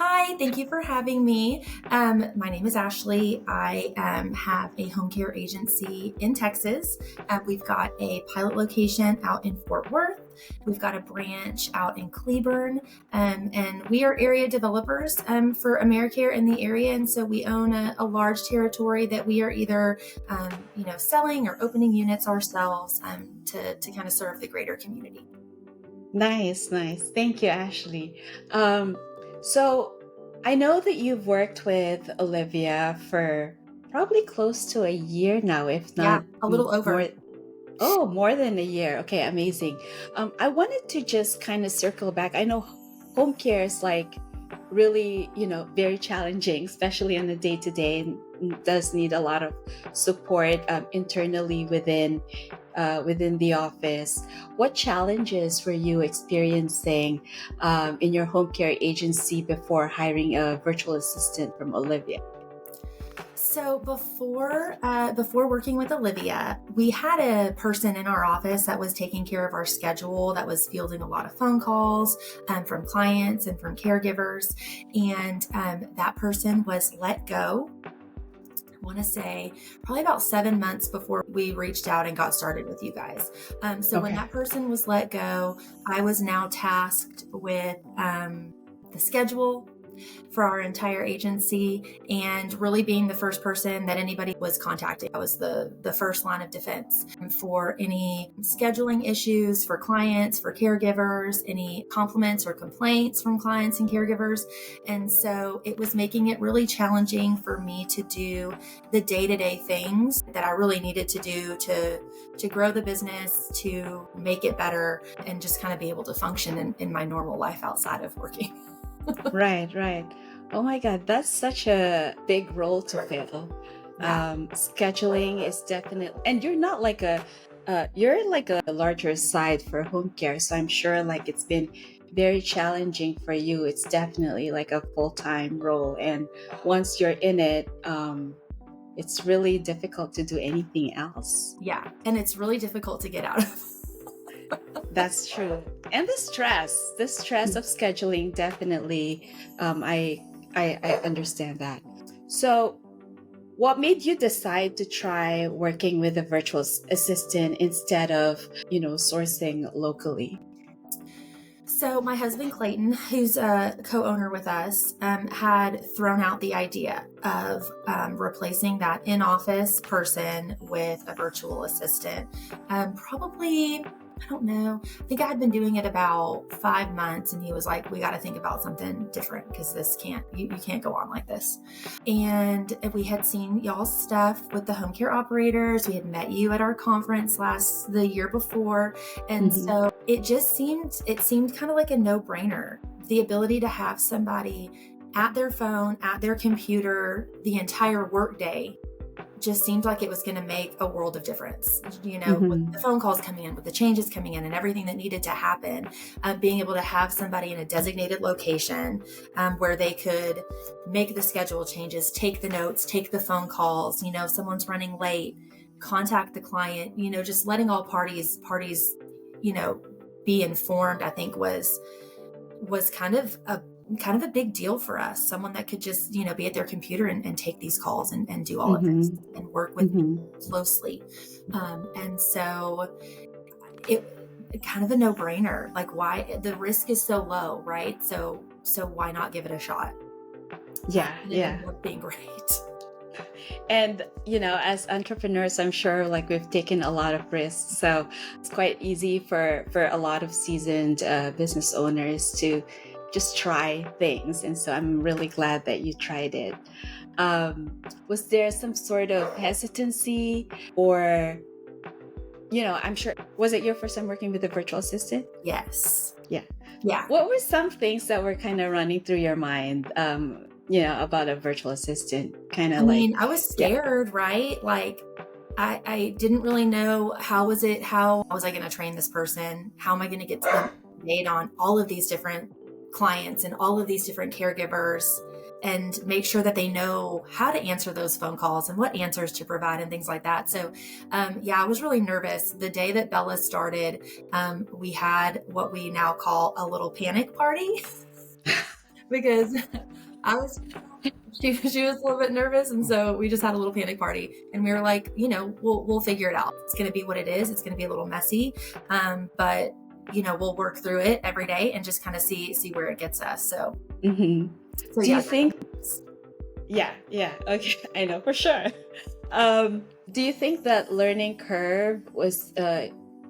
Hi, thank you for having me. My name is Ashley. I have a home care agency in Texas. We've got a pilot location out in Fort Worth. We've got a branch out in Cleburne, and we are area developers for AmeriCare in the area. And so we own a large territory that we are either, selling or opening units ourselves to kind of serve the greater community. Nice, nice. Thank you, Ashley. So I know that you've worked with Olivia for probably close to a year now, if Yeah, not a little more. over. Oh, more than a year. Okay, amazing. I wanted to just kind of circle back. I know home care is like really, very challenging, especially on the day to day, and does need a lot of support internally within the office. What challenges were you experiencing in your home care agency before hiring a virtual assistant from Olivia? So before working with Olivia, we had a person in our office that was taking care of our schedule, that was fielding a lot of phone calls from clients and from caregivers, and that person was let go. I want to say probably about 7 months before we reached out and got started with you guys. So when Okay. that person was let go, I was now tasked with the schedule for our entire agency and really being the first person that anybody was contacting. I was the first line of defense for any scheduling issues for clients, for caregivers, any compliments or complaints from clients and caregivers. And so it was making it really challenging for me to do the day-to-day things that I really needed to do to grow the business, to make it better, and just kind of be able to function in my normal life outside of working. Right, right. Oh my God, that's such a big role to fill. Yeah. Scheduling is definitely, and you're like a larger side for home care. So I'm sure like it's been very challenging for you. It's definitely like a full-time role. And once you're in it, it's really difficult to do anything else. Yeah, and it's really difficult to get out of. That's true. And the stress of scheduling definitely, I understand that. So, what made you decide to try working with a virtual assistant instead of, sourcing locally? So my husband Clayton, who's a co-owner with us, had thrown out the idea of replacing that in-office person with a virtual assistant. Probably, I don't know. I think I had been doing it about 5 months, and he was like, "We got to think about something different because this can't. You can't go on like this." And we had seen y'all's stuff with the home care operators. We had met you at our conference the year before, and Hmm. so it seemed kind of like a no-brainer. The ability to have somebody at their phone, at their computer the entire workday just seemed like it was going to make a world of difference. With the Hmm. phone calls coming in, with the changes coming in, and everything that needed to happen, being able to have somebody in a designated location where they could make the schedule changes, take the notes, take the phone calls. If someone's running late, contact the client. Just letting all parties, you know, be informed. I think was kind of a big deal for us. Someone that could just, be at their computer and take these calls and do all of Hmm. this and work with me Hmm. closely. And so it kind of a no brainer. Like, why? The risk is so low, right? So why not give it a shot? Yeah, And it yeah. ended up being great. And, as entrepreneurs, I'm sure like we've taken a lot of risks. So it's quite easy for a lot of seasoned business owners to just try things. And so I'm really glad that you tried it. Was there some sort of hesitancy or, I'm sure, was it your first time working with a virtual assistant? Yes. Yeah. Yeah. What were some things that were kind of running through your mind, about a virtual assistant? Kind I of like, mean, I was yeah. scared, right? Like, I didn't really know how was I going to train this person? How am I going to get to them made on all of these different clients and all of these different caregivers and make sure that they know how to answer those phone calls and what answers to provide and things like that. So, yeah, I was really nervous. The day that Bella started, we had what we now call a little panic party. because I was she was a little bit nervous, and so we just had a little panic party, and we were like, we'll figure it out. It's going to be what it is. It's going to be a little messy, but we'll work through it every day and just kind of see where it gets us. So, Mm-hmm. so Do yeah. you think? Yeah, okay, I know for sure. Do you think that learning curve was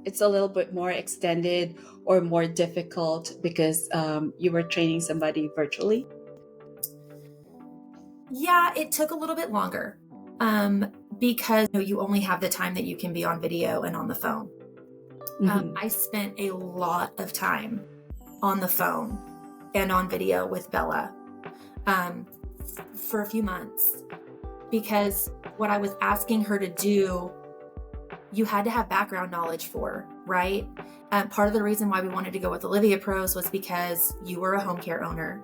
it's a little bit more extended or more difficult because you were training somebody virtually? Yeah, it took a little bit longer because you only have the time that you can be on video and on the phone. Mm-hmm. I spent a lot of time on the phone and on video with Bella for a few months, because what I was asking her to do, you had to have background knowledge for, right? Part of the reason why we wanted to go with Olivia Pros was because you were a home care owner.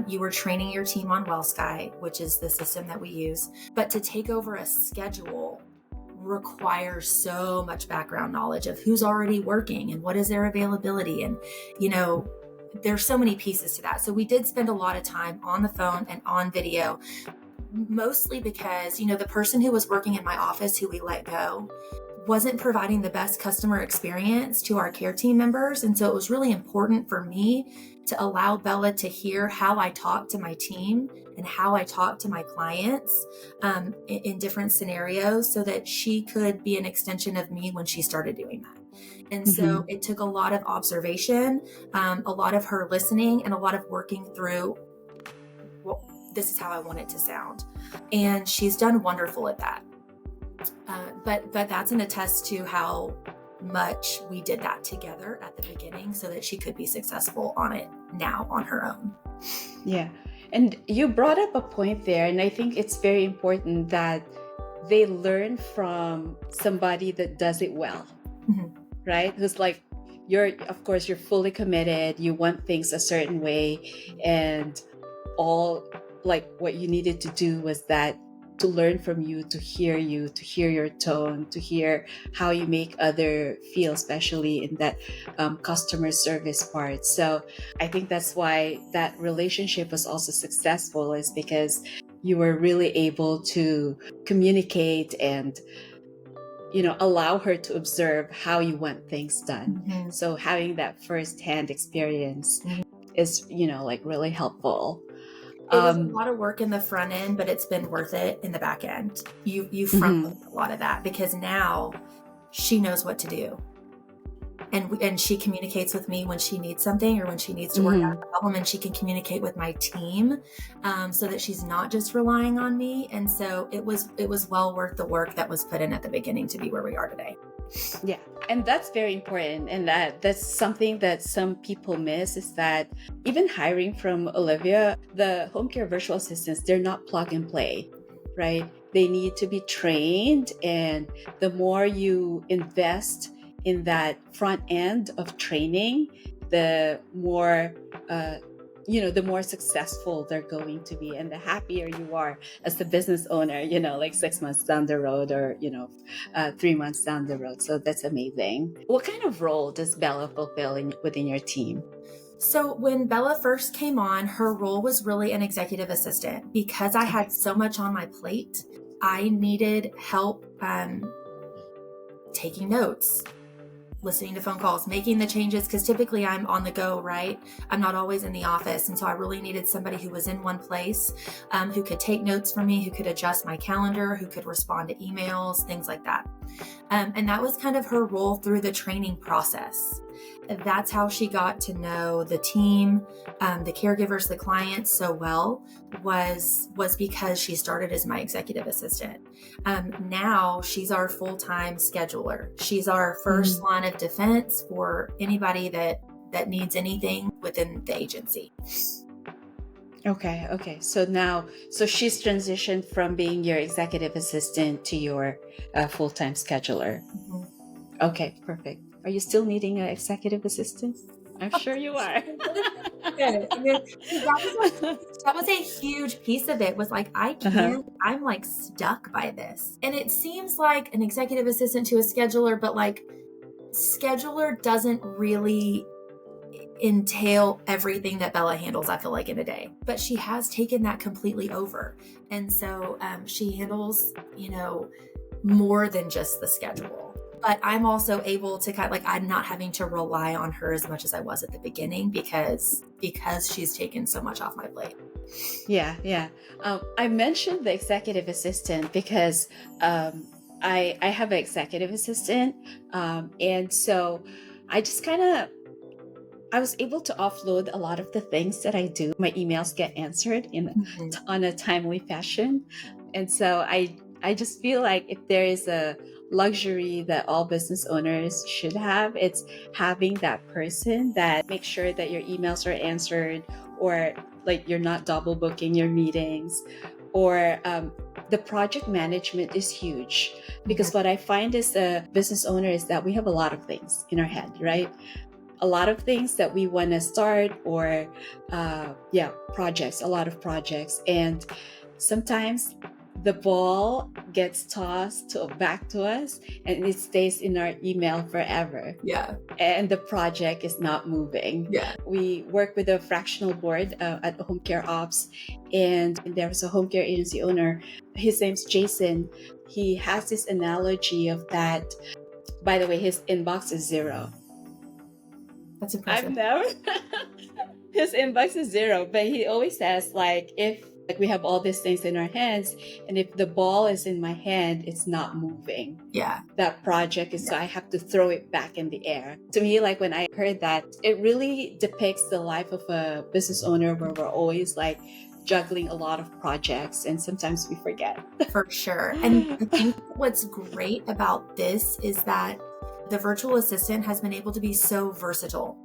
You were training your team on WellSky, which is the system that we use. But to take over a schedule requires so much background knowledge of who's already working and what is their availability. And, there's so many pieces to that. So we did spend a lot of time on the phone and on video, mostly because, the person who was working in my office who we let go wasn't providing the best customer experience to our care team members. And so it was really important for me to allow Bella to hear how I talk to my team and how I talk to my clients in different scenarios, so that she could be an extension of me when she started doing that. And so it took a lot of observation, a lot of her listening, and a lot of working through, well, this is how I want it to sound. And she's done wonderful at that. But that's an attest to how much we did that together at the beginning, so that she could be successful on it now on her own. Yeah. And you brought up a point there, and I think it's very important that they learn from somebody that does it well, right? Who's like, of course, you're fully committed, you want things a certain way, and all like what you needed to do was that to learn from you, to hear your tone, to hear how you make other feel, especially in that customer service part. So I think that's why that relationship was also successful, is because you were really able to communicate and allow her to observe how you want things done. So having that first-hand experience is like really helpful. It was a lot of work in the front end, but it's been worth it in the back end. You front load a lot of that, because now she knows what to do. And she communicates with me when she needs something or when she needs to work out a problem, and she can communicate with my team so that she's not just relying on me. And so it was well worth the work that was put in at the beginning to be where we are today. Yeah, and that's very important. And that's something that some people miss, is that even hiring from Olivia, the home care virtual assistants, they're not plug and play, right? They need to be trained. And the more you invest in that front end of training, the more the more successful they're going to be, and the happier you are as the business owner, like 6 months down the road, or 3 months down the road. So that's amazing. What kind of role does Bella fulfill within your team? So when Bella first came on, her role was really an executive assistant. Because I had so much on my plate, I needed help taking notes, listening to phone calls, making the changes, because typically I'm on the go, right? I'm not always in the office. And so I really needed somebody who was in one place, who could take notes for me, who could adjust my calendar, who could respond to emails, things like that. And that was kind of her role through the training process. That's how she got to know the team, the caregivers, the clients so well, was because she started as my executive assistant. Now she's our full-time scheduler. She's our first line of defense for anybody that needs anything within the agency. Okay. So she's transitioned from being your executive assistant to your full-time scheduler. Okay, perfect. Are you still needing an executive assistant? I'm sure you are. Good. That was a huge piece of it, was like, I can't, I'm like stuck by this. And it seems like an executive assistant to a scheduler, but like scheduler doesn't really, entail everything that Bella handles, I feel like, in a day. But she has taken that completely over. And so she handles, more than just the schedule. But I'm also able to kind of like, I'm not having to rely on her as much as I was at the beginning because she's taken so much off my plate. Yeah, yeah. I mentioned the executive assistant because I have an executive assistant, and so I just kind of I was able to offload a lot of the things that I do. My emails get answered Mhm. on a timely fashion, and so I just feel like if there is a luxury that all business owners should have, it's having that person that makes sure that your emails are answered, or like you're not double booking your meetings, or the project management is huge because what I find as a business owner is that we have a lot of things in our head, right? A lot of things that we want to start, or projects, a lot of projects, and sometimes the ball gets back to us and it stays in our email forever, Yeah. and the project is not moving. Yeah. We work with a fractional board at the home care ops, and there's a home care agency owner. His name's Jason. He has this analogy of that. By the way, his inbox is zero. That's I've impressive. never. His inbox is zero, but he always says, like, if like we have all these things in our hands, and if the ball is in my hand, it's not moving. Yeah. That project is, so I have to throw it back in the air. To me, like when I heard that, it really depicts the life of a business owner where we're always like juggling a lot of projects, and sometimes we forget. For sure. And I think what's great about this is that the virtual assistant has been able to be so versatile.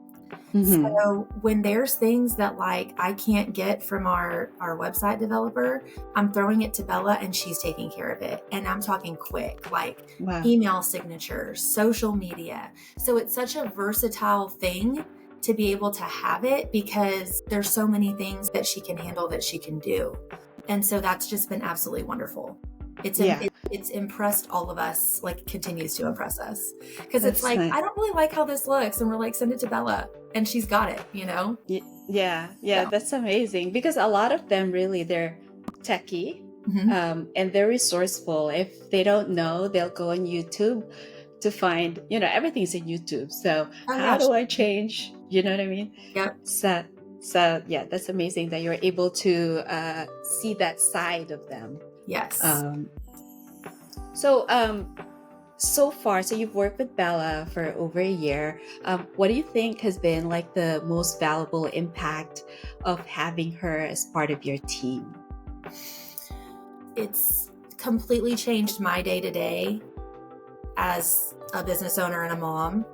Mm-hmm. So when there's things that like I can't get from our website developer, I'm throwing it to Bella and she's taking care of it. And I'm talking quick, like Wow. email signatures, social media. So it's such a versatile thing to be able to have it because there's so many things that she can handle, that she can do. And so that's just been absolutely wonderful. It's impressed all of us, like continues to impress us. Because it's That's like, nice. I don't really like how this looks. And we're like, send it to Bella. And she's got it, Yeah, So. that's amazing because a lot of them really, they're techie, Mhm. and they're resourceful. If they don't know, they'll go on YouTube to find, everything's in YouTube. So Oh, how yeah. do I change? You know what I mean? Yep. So yeah, that's amazing that you're able to see that side of them. Yes. So so far, so you've worked with Bella for over a year. What do you think has been like the most valuable impact of having her as part of your team? It's completely changed my day to day as a business owner and a mom,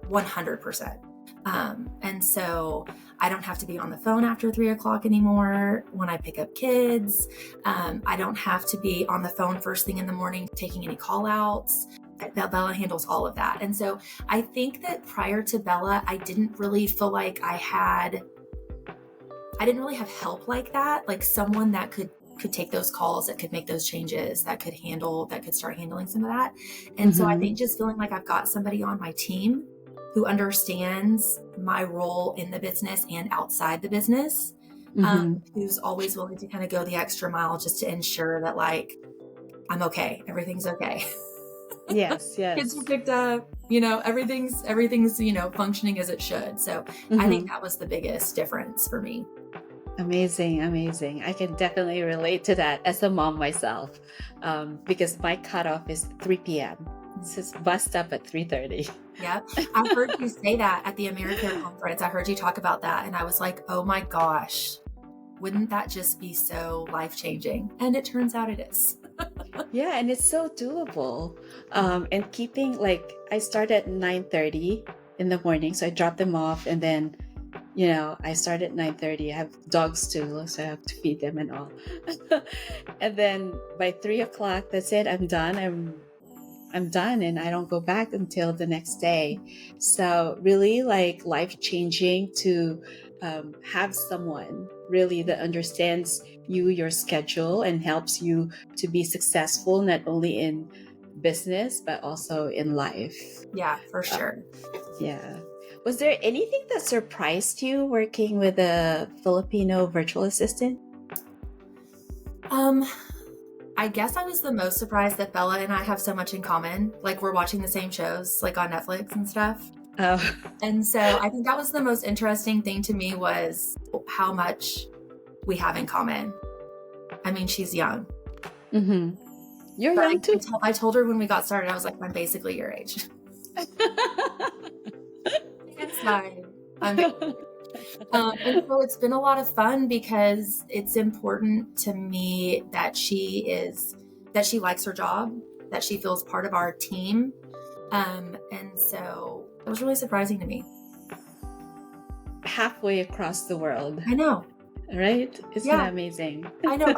100%. And so I don't have to be on the phone after 3:00 anymore when I pick up kids. I don't have to be on the phone first thing in the morning taking any call outs. Bella handles all of that. And so I think that prior to Bella, I didn't really feel like I didn't really have help like that, like someone that could take those calls, that could make those changes, that could start handling some of that. And so I think just feeling like I've got somebody on my team who understands my role in the business and outside the business, who's always willing to kind of go the extra mile just to ensure that like I'm okay, everything's okay. Yes, Kids are yes. picked up, everything's functioning as it should. So I think that was the biggest difference for me. Amazing, amazing. I can definitely relate to that as a mom myself, because my cutoff is 3 p.m. It's just bust up at 3:30. Yep. I heard you say that at the AmeriCare conference. I heard you talk about that. And I was like, oh my gosh, wouldn't that just be so life-changing? And it turns out it is. Yeah, and it's so doable. And keeping like I start at 9:30 in the morning, so I drop them off, and then I start at 9:30. I have dogs too, so I have to feed them and all. And then by 3:00, that's it. I'm done. I'm done, and I don't go back until the next day. So really, like life changing to have someone really that understands your schedule, and helps you to be successful not only in business but also in life. Yeah, for sure. Yeah. Was there anything that surprised you working with a Filipino virtual assistant? Um, I guess I was the most surprised that Bella and I have so much in common. Like we're watching the same shows, like on Netflix and stuff. Oh, And so I think that was the most interesting thing to me was how much we have in common. I mean, she's young, mm-hmm. You're but young too. I told her when we got started, I was like, I'm basically your age. Inside. And so it's been a lot of fun because it's important to me that that she likes her job, that she feels part of our team. And so it was really surprising to me. Halfway across the world, I know. right? Isn't Yeah. that amazing? I know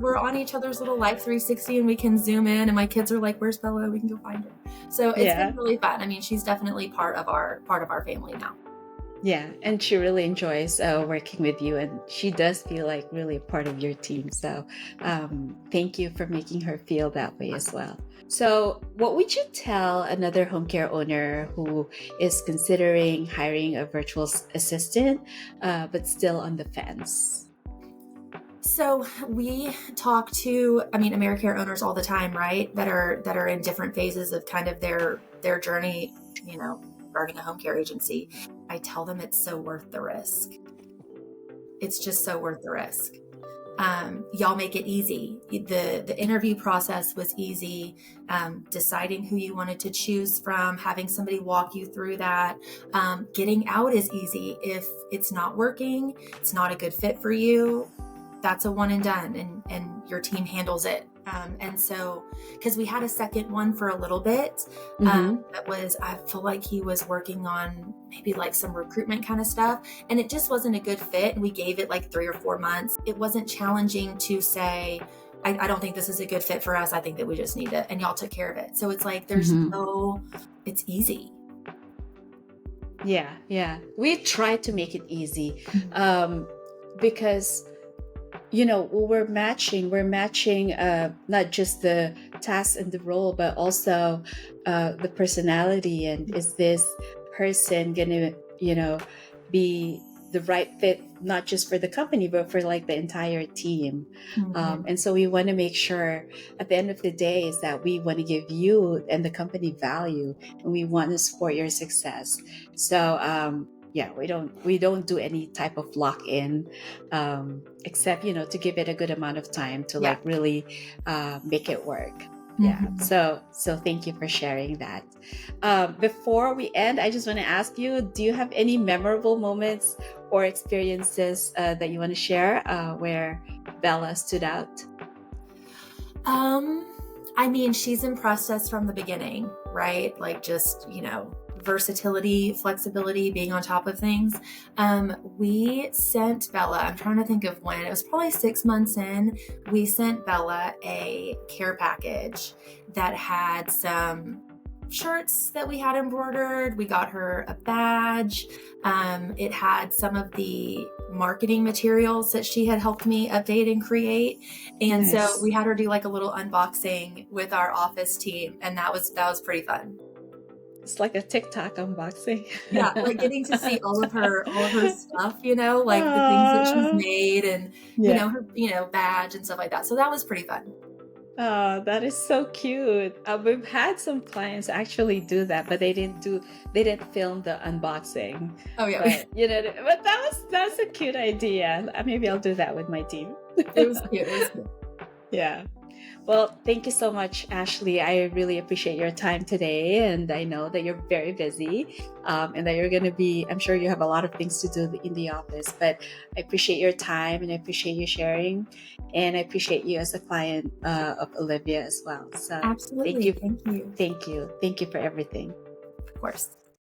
we're on each other's little Life 360 and we can zoom in and my kids are like, where's Bella? We can go find her. So it's Yeah. been really fun. I mean, she's definitely part of our family now. Yeah, and she really enjoys working with you, and she does feel like really a part of your team. So, thank you for making her feel that way as well. So, what would you tell another home care owner who is considering hiring a virtual assistant, but still on the fence? So we talk to, I mean, AmeriCare owners all the time, right? That are in different phases of kind of their journey, starting a home care agency. I tell them it's so worth the risk. It's just so worth the risk. Y'all make it easy. The interview process was easy. Deciding who you wanted to choose from, having somebody walk you through that. Getting out is easy. If it's not working, it's not a good fit for you, that's a one and done, and your team handles it. And so, because we had a second one for a little bit, that was, I feel like he was working on maybe like some recruitment kind of stuff, and it just wasn't a good fit. And we gave it like 3 or 4 months. It wasn't challenging to say, I don't think this is a good fit for us. I think that we just need it. And y'all took care of it. So it's like, it's easy. Yeah. We try to make it easy, because we're matching not just the task and the role, but also the personality, and is this person gonna be the right fit, not just for the company but for like the entire team. And so we want to make sure at the end of the day is that we want to give you and the company value, and we want to support your success. So yeah, we don't do any type of lock-in, except to give it a good amount of time to like really make it work. Yeah. So thank you for sharing that. Before we end, I just want to ask you, do you have any memorable moments or experiences that you want to share where Bella stood out? I mean, she's impressed us from the beginning, right? Like just, versatility, flexibility, being on top of things. We sent Bella, I'm trying to think of when, it was probably 6 months in, we sent Bella a care package that had some shirts that we had embroidered. We got her a badge. It had some of the marketing materials that she had helped me update and create. And Nice. so we had her do like a little unboxing with our office team. And that was pretty fun. It's like a TikTok unboxing. Yeah, like getting to see all of her stuff, like the things that she's made and her badge and stuff like that. So that was pretty fun. Oh, that is so cute. We've had some clients actually do that, but they didn't film the unboxing. Oh yeah. But that's a cute idea. Maybe I'll do that with my team. It was cute. Yeah. Well, thank you so much, Ashley. I really appreciate your time today. And I know that you're very busy, and that you're going to be, I'm sure you have a lot of things to do in the office, but I appreciate your time and I appreciate you sharing. And I appreciate you as a client of Olivia as well. So Absolutely. Thank you. Thank you for everything. Of course.